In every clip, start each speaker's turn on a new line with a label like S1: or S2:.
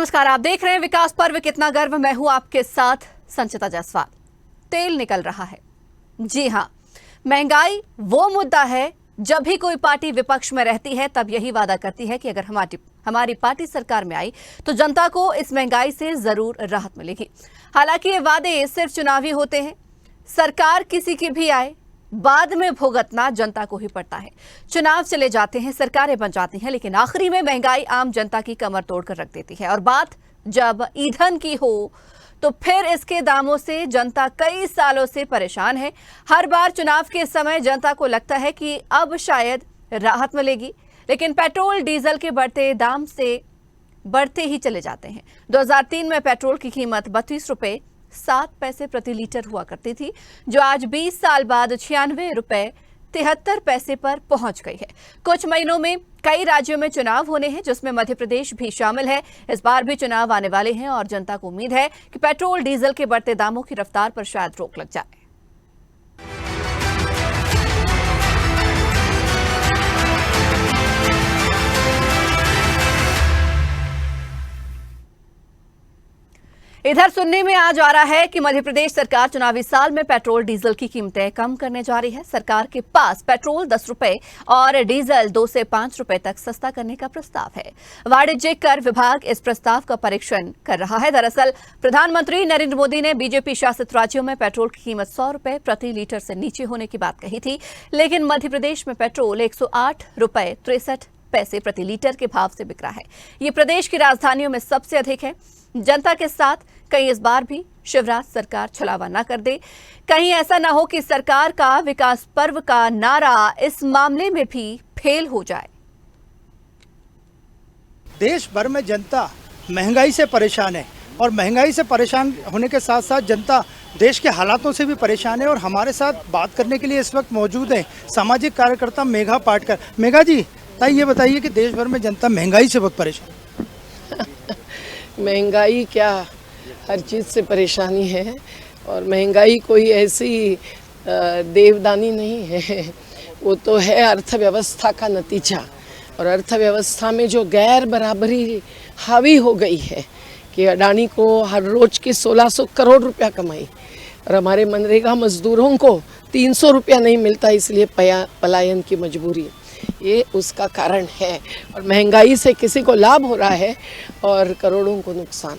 S1: नमस्कार, आप देख रहे हैं विकास पर्व कितना गर्व। मैं हूं आपके साथ संचिता जायसवाल। तेल निकल रहा है। जी हां, महंगाई वो मुद्दा है जब भी कोई पार्टी विपक्ष में रहती है तब यही वादा करती है कि अगर हमारी पार्टी सरकार में आई तो जनता को इस महंगाई से जरूर राहत मिलेगी। हालांकि ये वादे सिर्फ चुनावी होते हैं। सरकार किसी की भी आए, बाद में भुगतना जनता को ही पड़ता है। चुनाव चले जाते हैं, सरकारें बन जाती हैं, लेकिन आखिरी में महंगाई आम जनता की कमर तोड़कर रख देती है। और बात जब ईंधन की हो तो फिर इसके दामों से जनता कई सालों से परेशान है। हर बार चुनाव के समय जनता को लगता है कि अब शायद राहत मिलेगी, लेकिन पेट्रोल डीजल के बढ़ते दाम से बढ़ते ही चले जाते हैं। 2003 में पेट्रोल की कीमत 32 रुपए 7 पैसे प्रति लीटर हुआ करती थी, जो आज 20 साल बाद 96 रुपए 73 पैसे पर पहुंच गई है। कुछ महीनों में कई राज्यों में चुनाव होने हैं, जिसमें मध्य प्रदेश भी शामिल है। इस बार भी चुनाव आने वाले हैं और जनता को उम्मीद है कि पेट्रोल डीजल के बढ़ते दामों की रफ्तार पर शायद रोक लग जाए। इधर सुनने में आ जा रहा है कि मध्य प्रदेश सरकार चुनावी साल में पेट्रोल डीजल की कीमतें कम करने जा रही है। सरकार के पास पेट्रोल 10 रुपए और डीजल 2 से 5 रुपए तक सस्ता करने का प्रस्ताव है। वाणिज्यिक कर विभाग इस प्रस्ताव का परीक्षण कर रहा है। दरअसल प्रधानमंत्री नरेंद्र मोदी ने बीजेपी शासित राज्यों में पेट्रोल की कीमत 100 रुपए प्रति लीटर से नीचे होने की बात कही थी, लेकिन मध्य प्रदेश में पेट्रोल 108 रुपए 63 पैसे प्रति लीटर के भाव से बिक रहा है। ये प्रदेश की राजधानियों में सबसे अधिक है। जनता के साथ कहीं इस बार भी शिवराज सरकार छलावा न कर दे, कहीं ऐसा न हो कि सरकार का विकास पर्व का नारा इस मामले में भी फेल हो जाए।
S2: देश भर में जनता महंगाई से परेशान है और महंगाई से परेशान होने के साथ साथ जनता देश के हालातों से भी परेशान है। और हमारे साथ बात करने के लिए इस वक्त मौजूद है सामाजिक कार्यकर्ता मेघा पाटकर। मेघा जी, ये बताइए कि देश भर में जनता महंगाई से बहुत परेशान है।
S3: महंगाई क्या, हर चीज़ से परेशानी है। और महंगाई कोई ऐसी देवदानी नहीं है, वो तो है अर्थव्यवस्था का नतीजा। और अर्थव्यवस्था में जो गैर बराबरी हावी हो गई है कि अडानी को हर रोज की 1600 करोड़ रुपया कमाई और हमारे मनरेगा मजदूरों को 300 रुपया नहीं मिलता, इसलिए पलायन की मजबूरी, ये उसका कारण है। और महंगाई से किसी को लाभ हो रहा है और करोड़ों को नुकसान।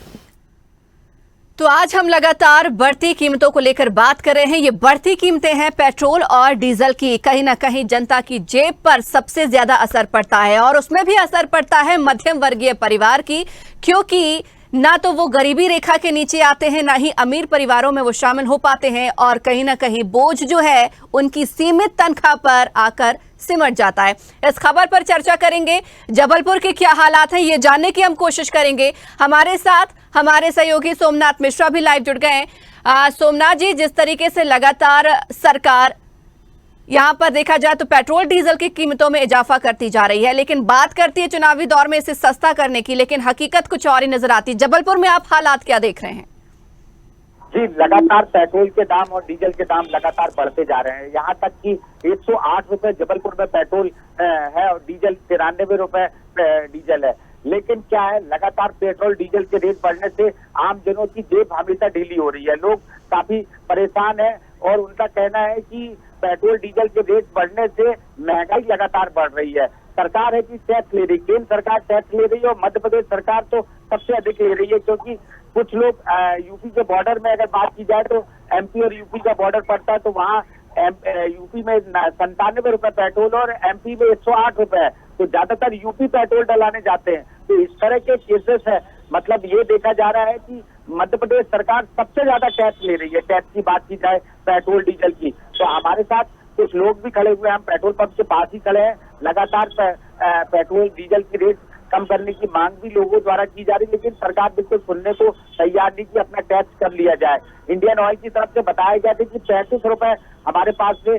S1: तो आज हम लगातार बढ़ती कीमतों को लेकर बात कर रहे हैं। ये बढ़ती कीमतें हैं पेट्रोल और डीजल की। कहीं ना कहीं जनता की जेब पर सबसे ज्यादा असर पड़ता है और उसमें भी असर पड़ता है मध्यम वर्गीय परिवार की, क्योंकि ना तो वो गरीबी रेखा के नीचे आते हैं, ना ही अमीर परिवारों में वो शामिल हो पाते हैं। और कहीं ना कहीं बोझ जो है उनकी सीमित तनख्वाह पर आकर सिमट जाता है। इस खबर पर चर्चा करेंगे। जबलपुर के क्या हालात हैं ये जानने की हम कोशिश करेंगे। हमारे साथ हमारे सहयोगी सोमनाथ मिश्रा भी लाइव जुड़ गए हैं। सोमनाथ जी, जिस तरीके से लगातार सरकार यहाँ पर देखा जाए तो पेट्रोल डीजल की कीमतों में इजाफा करती जा रही है, लेकिन बात करती है चुनावी दौर में इसे सस्ता करने की, लेकिन हकीकत कुछ और ही नजर आती है। जबलपुर में आप हालात क्या देख रहे हैं?
S4: जी, लगातार पेट्रोल के दाम और डीजल के दाम लगातार बढ़ते जा रहे हैं। यहाँ तक कि 108 रुपए जबलपुर में पेट्रोल है और डीजल 93 रुपए डीजल है। लेकिन क्या है, लगातार पेट्रोल डीजल के रेट बढ़ने से आम जनों की जेब हमेशा ढीली हो रही है। लोग काफी परेशान है और उनका कहना है कि पेट्रोल डीजल के रेट बढ़ने से महंगाई लगातार बढ़ रही है। सरकार है कि टैक्स ले रही, केंद्र सरकार टैक्स ले रही है और मध्य प्रदेश सरकार तो सबसे अधिक ले रही है, क्योंकि कुछ लोग यूपी के बॉर्डर में अगर बात की जाए तो एमपी और यूपी का बॉर्डर पड़ता है, तो वहाँ यूपी में 97 रुपए पेट्रोल और एमपी में 108 रुपए है। तो ज्यादातर यूपी पेट्रोल डलाने जाते हैं। तो इस तरह के केसेस है, मतलब ये देखा जा रहा है कि मध्य प्रदेश सरकार सबसे ज्यादा टैक्स ले रही है। टैक्स की बात की जाए पेट्रोल डीजल की, तो हमारे साथ कुछ लोग भी खड़े हुए हैं, हम पेट्रोल पंप के पास ही खड़े हैं। लगातार पेट्रोल डीजल की रेट कम करने की मांग भी लोगों द्वारा की जा रही है, लेकिन सरकार बिल्कुल सुनने को तैयार नहीं कि अपना टैक्स कर लिया जाए। इंडियन ऑयल की तरफ से बताया गया था कि 35 रुपए हमारे पास से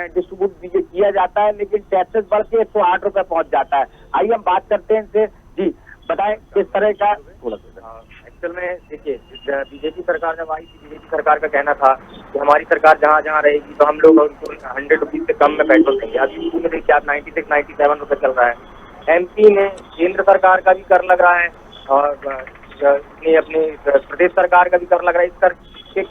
S4: डिस्ट्रीब्यूट किया जाता है, लेकिन टैक्सेस बढ़ के 108 रुपए पहुंच जाता है। आइए हम बात करते हैं इनसे। जी बताएं किस तरह का।
S5: एक्चुअल में देखिए, बीजेपी सरकार जब आई थी, बीजेपी सरकार का कहना था कि हमारी सरकार जहाँ जहाँ रहेगी तो हम लोग उनको 100 रुपीज से कम में पेट्रोल देंगे। अब यूपी में देखिए आप 96, 97 रुपए चल रहा है। एमपी में केंद्र सरकार का भी कर लग रहा है और इसने अपने प्रदेश सरकार का भी कर लग रहा है, इस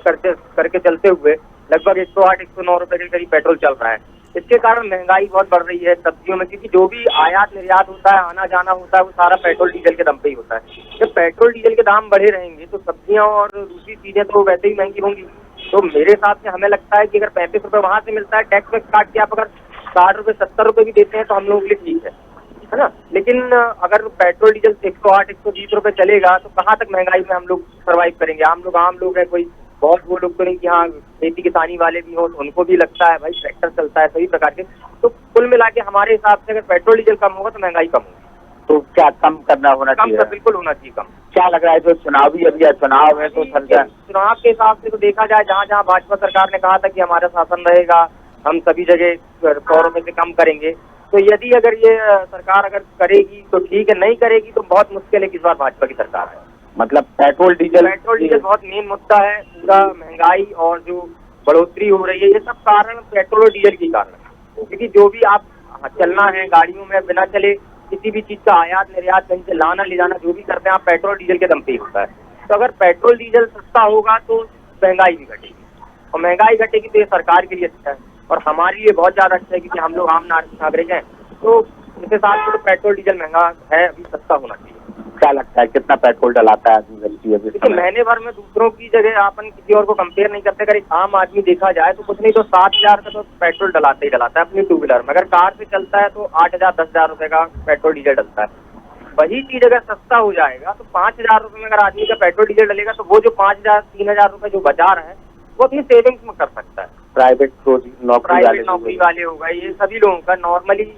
S5: करके चलते हुए लगभग 108-109 रुपए के करीब पेट्रोल चल रहा है। इसके कारण महंगाई बहुत बढ़ रही है सब्जियों में, क्योंकि जो भी आयात निर्यात होता है, आना जाना होता है, वो सारा पेट्रोल डीजल के दम पे ही होता है। जब पेट्रोल डीजल के दाम बढ़े रहेंगे तो सब्जियां और दूसरी चीजें तो वैसे ही महंगी होंगी। तो मेरे हिसाब से हमें लगता है कि अगर 35 रुपए वहां से मिलता है, टैक्स वैक्स काट के आप अगर 60 रुपए 70 रुपए भी देते हैं तो हम लोगों के लिए ठीक है ना। लेकिन अगर पेट्रोल डीजल 108-120 रुपए चलेगा तो कहाँ तक महंगाई में हम लोग सर्वाइव करेंगे। आम लोग हैं, कोई बहुत वो लोग तो नहीं कि हाँ खेती किसानी वाले भी हो, तो उनको भी लगता है भाई ट्रैक्टर चलता है, सभी प्रकार के। तो कुल मिला के हमारे हिसाब से अगर पेट्रोल डीजल कम होगा तो महंगाई कम होगी।
S4: तो क्या कम करना होना चाहिए?
S5: कम बिल्कुल होना चाहिए कम।
S4: क्या लग रहा है जो चुनावी अभी चुनाव है तो सरकार
S5: चुनाव के हिसाब से तो देखा जाए, जहाँ जहाँ भाजपा सरकार ने कहा था कि हमारा शासन रहेगा, हम सभी जगह 100 रुपए से कम करेंगे, तो यदि अगर ये सरकार अगर करेगी तो ठीक है, नहीं करेगी तो बहुत मुश्किल है कि इस बार भाजपा की सरकार है।
S4: मतलब पेट्रोल डीजल
S5: बहुत मेन मुद्दा है। पूरा महंगाई और जो बढ़ोतरी हो रही है, ये सब कारण पेट्रोल और डीजल के कारण है। क्योंकि जो भी आप चलना है गाड़ियों में, बिना चले किसी भी चीज का आयात निर्यात कहीं से लाना ले जाना जो भी करते हैं आप पेट्रोल डीजल के दम पे ही होता है। तो अगर पेट्रोल डीजल सस्ता होगा तो महंगाई भी घटेगी, और महंगाई घटेगी तो ये सरकार के लिए अच्छा है और हमारे लिए बहुत ज्यादा अच्छा है, क्योंकि हम लोग आम नागरिक हैं। तो इस हिसाब से तो पेट्रोल डीजल महंगा है, अभी सस्ता होना चाहिए।
S4: क्या लगता है कितना पेट्रोल डलाता है आदमी?
S5: देखिए महीने भर में दूसरों की जगह अपन किसी और को कंपेयर नहीं करते। अगर एक आम आदमी देखा जाए तो कुछ नहीं तो 7,000 का तो पेट्रोल डलाता ही डलाता है अपनी टू व्हीलर में। अगर कार से चलता है तो 8,000-10,000 रुपए का पेट्रोल डीजल डलता है। वही चीज अगर सस्ता हो जाएगा तो 5,000 रुपए में अगर आदमी का पेट्रोल डीजल डलेगा तो वो जो 5,000-3,000 रुपए जो बचा रहा है वो अपनी सेविंग्स में कर सकता है।
S4: प्राइवेट
S5: नौकरी वाले हो गए, ये सभी लोगों का नॉर्मली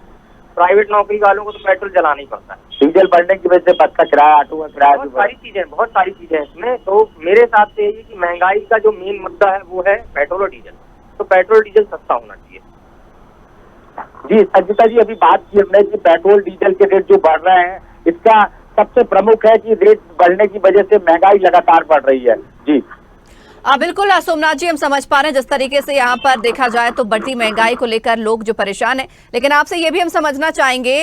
S5: प्राइवेट नौकरी वालों को तो पेट्रोल जलाना ही पड़ता है।
S4: डीजल बढ़ने की वजह से बस का किराया, ऑटो का किराया,
S5: बहुत सारी चीजें हैं इसमें। तो मेरे हिसाब से ये कि महंगाई का जो मेन मुद्दा है वो है पेट्रोल और डीजल। तो पेट्रोल डीजल सस्ता होना चाहिए।
S4: जी संजीता जी, अभी बात की हमने कि पेट्रोल डीजल के रेट जो बढ़ रहे हैं, इसका सबसे प्रमुख है कि रेट बढ़ने की वजह से महंगाई लगातार बढ़ रही है। जी
S1: बिल्कुल सोमनाथ जी, हम समझ पा रहे हैं जिस तरीके से यहाँ पर देखा जाए तो बढ़ती महंगाई को लेकर लोग जो परेशान हैं। लेकिन आपसे ये भी हम समझना चाहेंगे,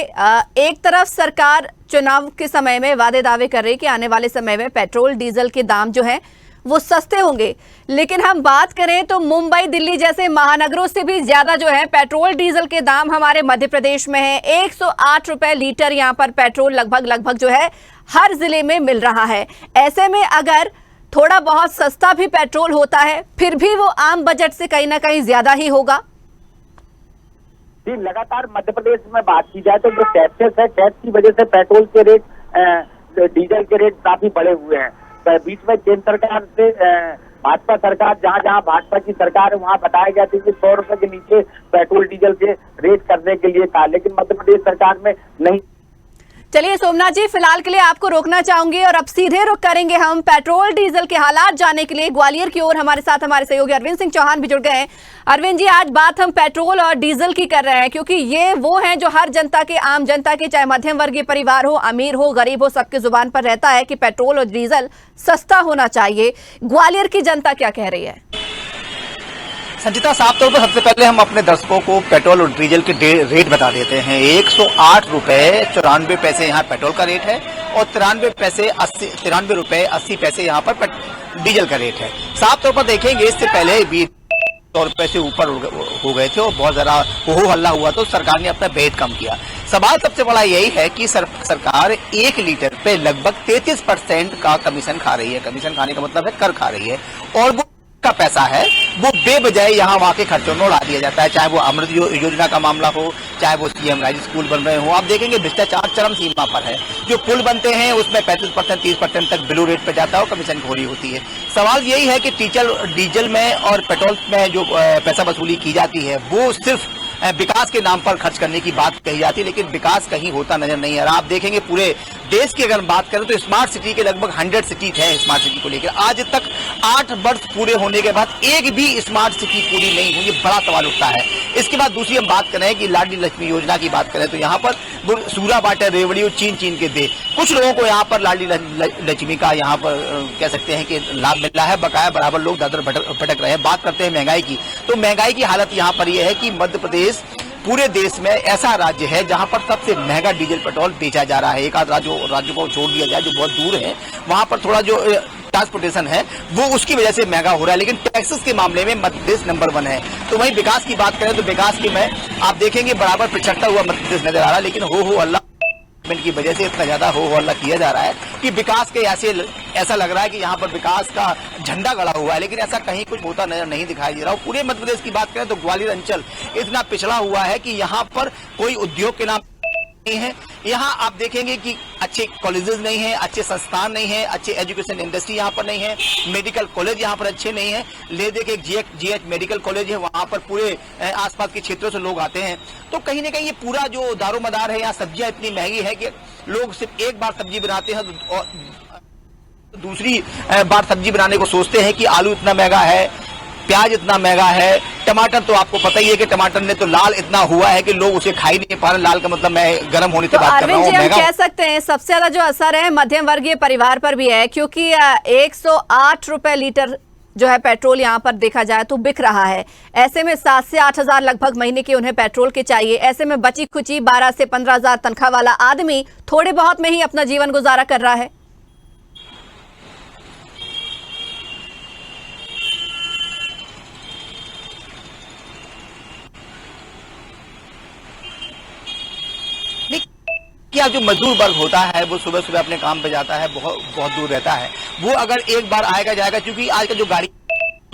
S1: एक तरफ सरकार चुनाव के समय में वादे दावे कर रही है कि आने वाले समय में पेट्रोल डीजल के दाम जो हैं वो सस्ते होंगे, लेकिन हम बात करें तो मुंबई दिल्ली जैसे महानगरों से भी ज्यादा जो है पेट्रोल डीजल के दाम हमारे मध्य प्रदेश में है। 108 रुपए लीटर यहाँ पर पेट्रोल लगभग जो है हर जिले में मिल रहा है। ऐसे में अगर थोड़ा बहुत सस्ता भी पेट्रोल होता है फिर भी वो आम बजट से कहीं ना कहीं ज्यादा ही होगा।
S4: जी लगातार मध्य प्रदेश में बात की जाए तो जो टैक्सेस है, टैक्स की वजह से पेट्रोल के रेट, डीजल के रेट काफी बढ़े हुए हैं। तो बीच में केंद्र सरकार से भाजपा सरकार, जहां भाजपा की सरकार है वहां बताया गया था कि 100 रुपए के नीचे पेट्रोल डीजल के रेट करने के लिए था, लेकिन मध्य प्रदेश सरकार में नहीं।
S1: चलिए सोमनाथ जी, फिलहाल के लिए आपको रोकना चाहूंगी और अब सीधे रुक करेंगे हम पेट्रोल डीजल के हालात जानने के लिए ग्वालियर की ओर। हमारे साथ हमारे सहयोगी अरविंद सिंह चौहान भी जुड़ गए हैं। अरविंद जी, आज बात हम पेट्रोल और डीजल की कर रहे हैं क्योंकि ये वो हैं जो हर जनता के, आम जनता के, चाहे मध्यम वर्गीय परिवार हो, अमीर हो, गरीब हो, सबके जुबान पर रहता है कि पेट्रोल और डीजल सस्ता होना चाहिए। ग्वालियर की जनता क्या कह रही है?
S6: संचिता, साफ तौर पर सबसे पहले हम अपने दर्शकों को पेट्रोल और डीजल के रेट बता देते हैं। 108 रुपए 94 पैसे यहाँ पेट्रोल का रेट है और 93 रुपए 80 पैसे यहाँ पर डीजल का रेट है। साफ तौर पर देखेंगे इससे पहले 20 रुपए से ऊपर हो गए थे और बहुत ज्यादा हो हल्ला हुआ तो सरकार ने अपना रेट कम किया। सवाल सबसे बड़ा यही है कि सरकार 1 लीटर पे लगभग 33% का कमीशन खा रही है। कमीशन खाने का मतलब है कर खा रही है और वो का पैसा है वो बेबजाय यहाँ वहाँ के खर्चों में उड़ा दिया जाता है। चाहे वो अमृत योजना का मामला हो, चाहे वो सीएम राइज स्कूल बन रहे हो, आप देखेंगे भ्रष्टाचार चरम सीमा पर है। जो पुल बनते हैं उसमें 35% 30% तक बिलो रेट पे जाता है और कमीशन खोरी होती है। सवाल यही है कि डीजल में और पेट्रोल में जो पैसा वसूली की जाती है वो सिर्फ विकास के नाम पर खर्च करने की बात कही जाती है, लेकिन विकास कहीं होता नजर नहीं आ रहा। आप देखेंगे पूरे देश की अगर बात करें तो स्मार्ट सिटी के लगभग 100 सिटीज हैं स्मार्ट सिटी को लेकर। आज तक 8 वर्ष पूरे होने के बाद एक भी स्मार्ट सिटी पूरी नहीं हुई, बड़ा सवाल उठता है। इसके बाद दूसरी हम बात करें कि लाडली लक्ष्मी योजना की बात करें तो यहाँ पर सूरा बाटे रेवड़ी चीन के दे, कुछ लोगों को यहाँ पर लाडली लक्ष्मी का यहाँ पर कह सकते हैं कि लाभ मिल रहा है, बकाया बराबर लोग दादर भटक रहे हैं। बात करते हैं महंगाई की, तो महंगाई की हालत यहाँ पर यह है कि मध्य प्रदेश पूरे देश में ऐसा राज्य है जहां पर सबसे महंगा डीजल पेट्रोल बेचा जा रहा है। एक आध राज्यों को छोड़ दिया जाए जो बहुत दूर है, वहां पर थोड़ा जो ट्रांसपोर्टेशन है वो उसकी वजह से महंगा हो रहा है, लेकिन टैक्सेस के मामले में मध्य प्रदेश नंबर 1 है। तो वहीं विकास की बात करें तो विकास की में आप देखेंगे बराबर पिछड़ता हुआ मध्य प्रदेश नजर आ रहा है, लेकिन हो अल्लाह की वजह से इतना ज्यादा हो हल्ला किया जा रहा है कि विकास के ऐसा लग रहा है कि यहाँ पर विकास का झंडा गड़ा हुआ है, लेकिन ऐसा कहीं कुछ होता नजर नहीं दिखाई दे रहा। पूरे मध्य प्रदेश की बात करें तो ग्वालियर अंचल इतना पिछड़ा हुआ है कि यहाँ पर कोई उद्योग के नाम नहीं है। यहाँ आप देखेंगे कि अच्छे कॉलेजेस नहीं है, अच्छे संस्थान नहीं है, अच्छे एजुकेशन इंडस्ट्री यहाँ पर नहीं है, मेडिकल कॉलेज यहाँ पर अच्छे नहीं है। ले देखे जीएच मेडिकल कॉलेज है, वहाँ पर पूरे आसपास के क्षेत्रों से लोग आते हैं। तो कहीं ना कहीं ये पूरा जो दारोमदार है, यहाँ सब्जियां इतनी महंगी है कि लोग सिर्फ एक बार सब्जी बनाते हैं और दूसरी बार सब्जी बनाने को सोचते हैं कि आलू इतना महंगा है, प्याज इतना महंगा है, टमाटर तो आपको पता ही है कि टमाटर ने तो लाल इतना हुआ है कि लोग उसे खा ही नहीं पा रहे। लाल का मतलब मैं गर्म होने की बात कर रहा हूँ।
S1: हम कह सकते हैं सबसे ज्यादा जो असर है मध्यम वर्गीय परिवार पर भी है, क्योंकि 108 रुपए लीटर जो है पेट्रोल यहाँ पर देखा जाए तो बिक रहा है। ऐसे में 7 से 8 हजार लगभग महीने के उन्हें पेट्रोल के चाहिए। ऐसे में बची खुची 12 से 15 हजार तनख्वाह वाला आदमी थोड़े बहुत में ही अपना जीवन गुजारा कर रहा है।
S6: क्या जो मजदूर वर्ग होता है वो सुबह सुबह अपने काम पे जाता है, बहुत दूर रहता है, वो अगर एक बार आएगा जाएगा, क्योंकि आज का जो गाड़ी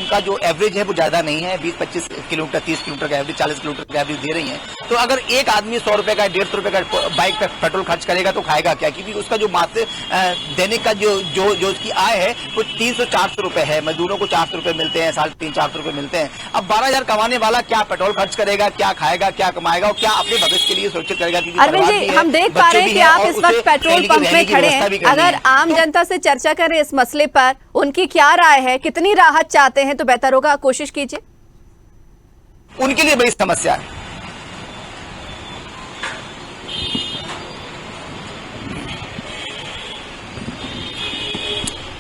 S6: का जो एवरेज है वो ज्यादा नहीं है, 20-25 किलोमीटर 30 किलोमीटर का एवरेज, 40 किलोमीटर का एवरेज दे रही है। तो अगर एक आदमी 100 रुपए का 150 रुपए का बाइक पे पेट्रोल खर्च करेगा तो खाएगा क्या, क्योंकि उसका जो मात्र दैनिक का जो उसकी आय है वो 300-400 रुपए है। मजदूरों को 400 रुपए मिलते हैं, 350-400 रुपए मिलते हैं। अब 12,000 कमाने वाला क्या पेट्रोल खर्च करेगा, क्या खाएगा, क्या कमाएगा और क्या अपने भविष्य के लिए सुरक्षित करेगा।
S1: अरविंद जी, हम देख पा रहे हैं कि आप इस वक्त पेट्रोल पंप में खड़े हैं। अगर आम जनता से चर्चा करें इस मसले पर, उनकी क्या राय है, कितनी राहत चाहते हैं तो बेहतर होगा, कोशिश कीजिए।
S6: उनके लिए बड़ी समस्या है।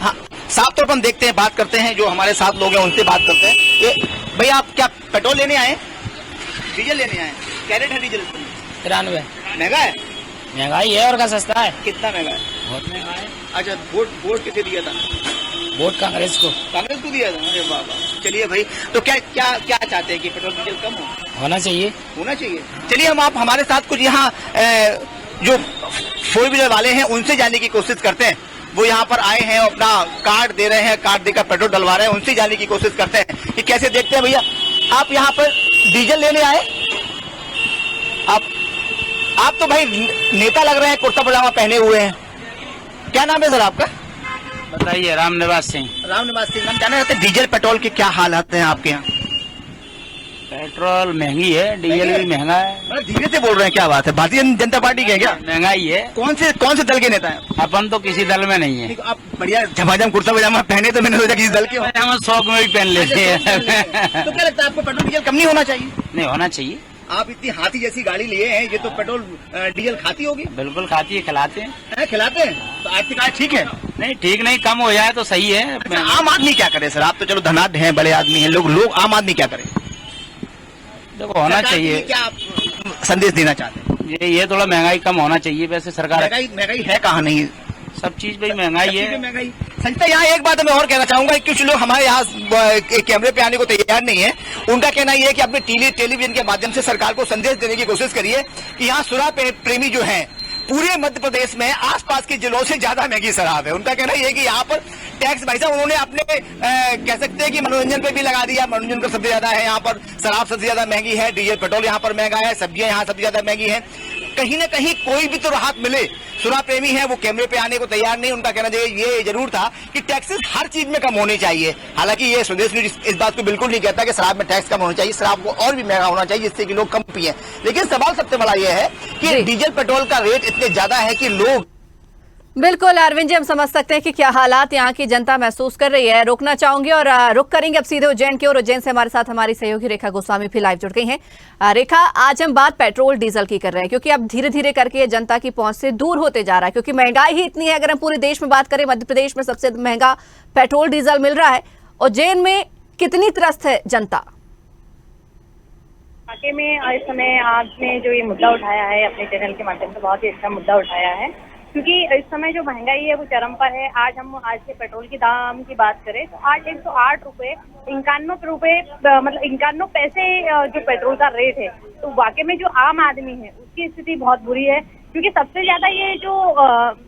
S6: हाँ, साफ तौर पर हम देखते हैं, बात करते हैं, जो हमारे साथ लोग हैं उनसे बात करते हैं। ये भैया आप क्या पेट्रोल लेने आए, डीजल लेने आए? क्या रेट है डीजल?
S7: 93।
S6: महंगा है?
S7: महंगाई है और क्या सस्ता है?
S6: कितना महंगा है?
S7: बहुत महंगा है।
S6: अच्छा, वोट किसे दिया था?
S7: वोट कांग्रेस को
S6: दिया था। अरे वाह वाह, चलिए भाई, तो क्या क्या क्या चाहते हैं कि पेट्रोल डीजल कम
S7: होना चाहिए?
S6: चलिए हम आप हमारे साथ कुछ यहाँ जो 4 व्हीलर वाले हैं उनसे जानने की कोशिश करते हैं। वो यहाँ पर आए हैं, अपना कार्ड दे रहे हैं, कार्ड देकर पेट्रोल डलवा रहे हैं, उनसे जानने की कोशिश करते हैं कि कैसे देखते हैं। भैया आप यहाँ पर डीजल लेने आए? आप तो भाई नेता लग रहे हैं, कुर्ता पजामा पहने हुए हैं। क्या नाम है सर आपका?
S7: बताइए। रामनिवास सिंह।
S6: रामनिवास सिंह, हम जानना चाहते हैं डीजल पेट्रोल के क्या हालात हैं आपके यहाँ?
S7: पेट्रोल महंगी है, डीजल भी महंगा है।
S6: बड़ा धीरे से बोल रहे हैं, क्या बात है? भारतीय जनता पार्टी के हैं क्या?
S7: महंगाई है।
S6: कौन से दल के नेता हैं?
S7: अपन तो किसी दल में नहीं है।
S6: आप बढ़िया झमाझम कुर्ता पजामा पहने तो मैंने सोचा किसी दल के हो।
S7: हम शौक में भी पहन लेते हैं।
S6: तो क्या लगता है आपको पेट्रोल डीजल कम नहीं होना चाहिए?
S7: नहीं, होना चाहिए।
S6: आप इतनी हाथी जैसी गाड़ी लिए हैं, ये तो पेट्रोल डीजल खाती होगी?
S7: बिल्कुल खाती है, खिलाते हैं।
S6: खिलाते हैं तो आर्थिक आय ठीक है?
S7: नहीं, ठीक नहीं, कम हो जाए तो सही है।
S6: अच्छा, आम आदमी क्या करे सर? आप तो चलो धनाढ्य हैं, बड़े आदमी हैं, लोग आम आदमी क्या करे?
S7: देखो, होना चाहिए।
S6: क्या आप संदेश देना चाहते हैं?
S7: ये थोड़ा महंगाई कम होना चाहिए। वैसे सरकार
S6: महंगाई है कहाँ नहीं,
S7: सब चीज भाई महंगाई है।
S6: महंगाई। संजता, यहाँ एक बात मैं और कहना चाहूंगा, कुछ लोग हमारे यहाँ कैमरे पे आने को तैयार नहीं है। उनका कहना यह है कि अपने टेलीविजन के माध्यम से सरकार को संदेश देने की कोशिश करिए कि यहाँ शराब प्रेमी जो हैं पूरे मध्य प्रदेश में आसपास के जिलों से ज्यादा महंगी शराब है। उनका कहना यह है कि यहाँ पर टैक्स भाई साहब उन्होंने अपने कह सकते हैं कि मनोरंजन पे भी लगा दिया। मनोरंजन का सबसे ज्यादा है यहाँ पर, शराब सबसे ज्यादा महंगी है, डीजल पेट्रोल यहाँ पर महंगा है, सब्जियां यहाँ सबसे ज्यादा महंगी है। कहीं ना कहीं कोई भी तो राहत मिले। शराब प्रेमी है, वो कैमरे पे आने को तैयार नहीं। उनका कहना चाहिए ये जरूर था कि टैक्सेस हर चीज में कम होने चाहिए। हालांकि ये स्वदेश न्यूज इस बात को बिल्कुल नहीं कहता कि शराब में टैक्स कम होना चाहिए, शराब को और भी महंगा होना चाहिए जिससे कि लोग कम पिए। लेकिन सवाल सबसे बड़ा यह है कि डीजल पेट्रोल का रेट इतने ज्यादा है कि लोग
S1: बिल्कुल अरविंद जी, हम समझ सकते हैं कि क्या हालात यहाँ की जनता महसूस कर रही है। रोकना चाहूंगी और रुक करेंगे अब सीधे उज्जैन की ओर। उज्जैन से हमारे साथ हमारी सहयोगी रेखा गोस्वामी भी लाइव जुड़ गई हैं। रेखा, आज हम बात पेट्रोल डीजल की कर रहे हैं, क्योंकि अब धीरे धीरे करके जनता की पहुंच से दूर होते जा रहा है, क्योंकि महंगाई ही इतनी है। अगर हम पूरे देश में बात करें, मध्य प्रदेश में सबसे महंगा पेट्रोल डीजल मिल रहा है। उज्जैन में कितनी त्रस्त है जनता?
S8: वाकई में इस समय आपने जो ये मुद्दा उठाया है अपने चैनल के माध्यम से बहुत ही अच्छा मुद्दा उठाया है, क्योंकि इस समय जो महंगाई है वो चरम पर है। आज के पेट्रोल की दाम की बात करें तो आज 108 रुपये 91 रुपये मतलब 91 पैसे जो पेट्रोल का रेट है, तो वाकई में जो आम आदमी है उसकी स्थिति बहुत बुरी है, क्योंकि सबसे ज्यादा ये जो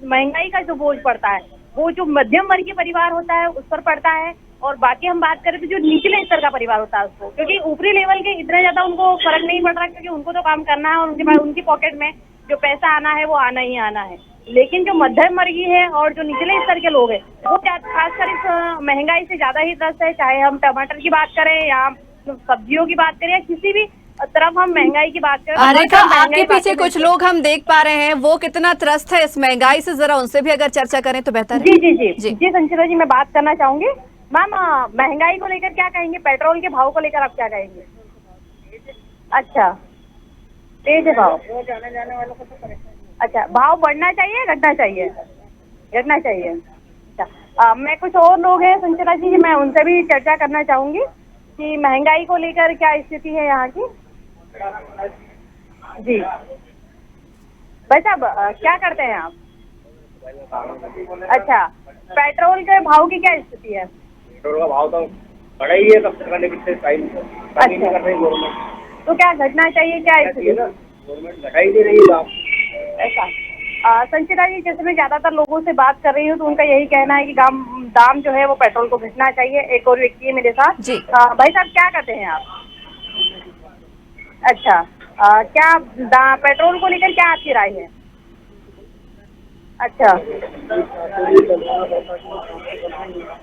S8: महंगाई का जो बोझ पड़ता है वो जो मध्यम वर्गीय परिवार होता है उस पर पड़ता है, और बाकी हम बात करें तो जो निचले स्तर का परिवार होता है उसको, क्योंकि ऊपरी लेवल के इतना ज्यादा उनको फर्क नहीं पड़ रहा, क्योंकि उनको तो काम करना है और उनके पास उनकी पॉकेट में जो पैसा आना है वो आना ही आना है। लेकिन जो मध्यम वर्गीय है और जो निचले स्तर के लोग हैं वो खासकर इस महंगाई से ज्यादा ही त्रस्त है। चाहे हम टमाटर की बात करें या सब्जियों की बात करें या किसी भी तरफ हम महंगाई की बात करें।
S1: रेखा, आपके पीछे कुछ लोग हम देख पा रहे हैं, वो कितना त्रस्त है इस महंगाई से, जरा उनसे भी अगर चर्चा करें तो बेहतर है।
S8: जी जी जी जी जी संचिता जी, मैं बात करना चाहूंगी। मैम, महंगाई को लेकर क्या कहेंगे, पेट्रोल के भाव को लेकर आप क्या कहेंगे? अच्छा, तेज है भाव। अच्छा, भाव बढ़ना चाहिए घटना चाहिए? घटना चाहिए। अच्छा, मैं कुछ और लोग हैं संचिता जी, मैं उनसे भी चर्चा करना चाहूंगी कि महंगाई को लेकर क्या स्थिति है यहाँ की। जी भाई साहब, क्या करते हैं आप? अच्छा, पेट्रोल के भाव की क्या स्थिति है?
S5: पेट्रोल का भाव तो बढ़ा ही है, सबसे पहले पिछले टाइम
S8: अच्छा, तो क्या घटना चाहिए, क्या स्थिति?
S5: गवर्नमेंट घटा ही दे रही है
S8: ऐसा। संचिता जी, जैसे मैं ज्यादातर लोगों से बात कर रही हूँ तो उनका यही कहना है कि दाम जो है वो पेट्रोल को घटना चाहिए। एक और व्यक्ति है मेरे साथ जी। भाई साहब, क्या करते हैं आप? अच्छा, क्या पेट्रोल को लेकर क्या आपकी राय है? अच्छा,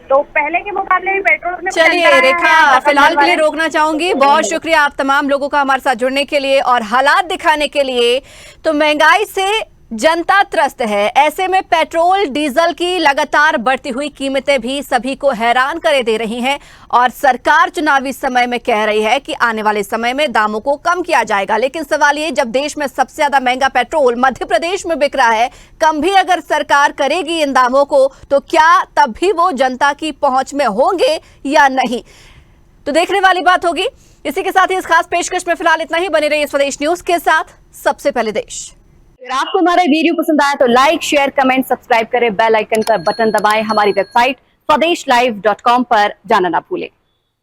S8: तो पहले के मुकाबले में पेट्रोल में
S1: चलिए रेखा, फिलहाल के लिए रोकना चाहूंगी। बहुत शुक्रिया आप तमाम लोगों का हमारे साथ जुड़ने के लिए और हालात दिखाने के लिए। तो महंगाई से जनता त्रस्त है, ऐसे में पेट्रोल डीजल की लगातार बढ़ती हुई कीमतें भी सभी को हैरान करे दे रही हैं और सरकार चुनावी समय में कह रही है कि आने वाले समय में दामों को कम किया जाएगा। लेकिन सवाल ये, जब देश में सबसे ज्यादा महंगा पेट्रोल मध्य प्रदेश में बिक रहा है, कम भी अगर सरकार करेगी इन दामों को तो क्या तब भी वो जनता की पहुंच में होंगे या नहीं, तो देखने वाली बात होगी। इसी के साथ ही इस खास पेशकश में फिलहाल इतना ही। बने रहिए स्वदेश न्यूज के साथ, सबसे पहले देश।
S9: अगर आपको हमारा वीडियो पसंद आया तो लाइक, शेयर, कमेंट, सब्सक्राइब करें, बेल आइकन का बटन दबाएं। हमारी वेबसाइट swadesh live.com पर जाना ना भूलें।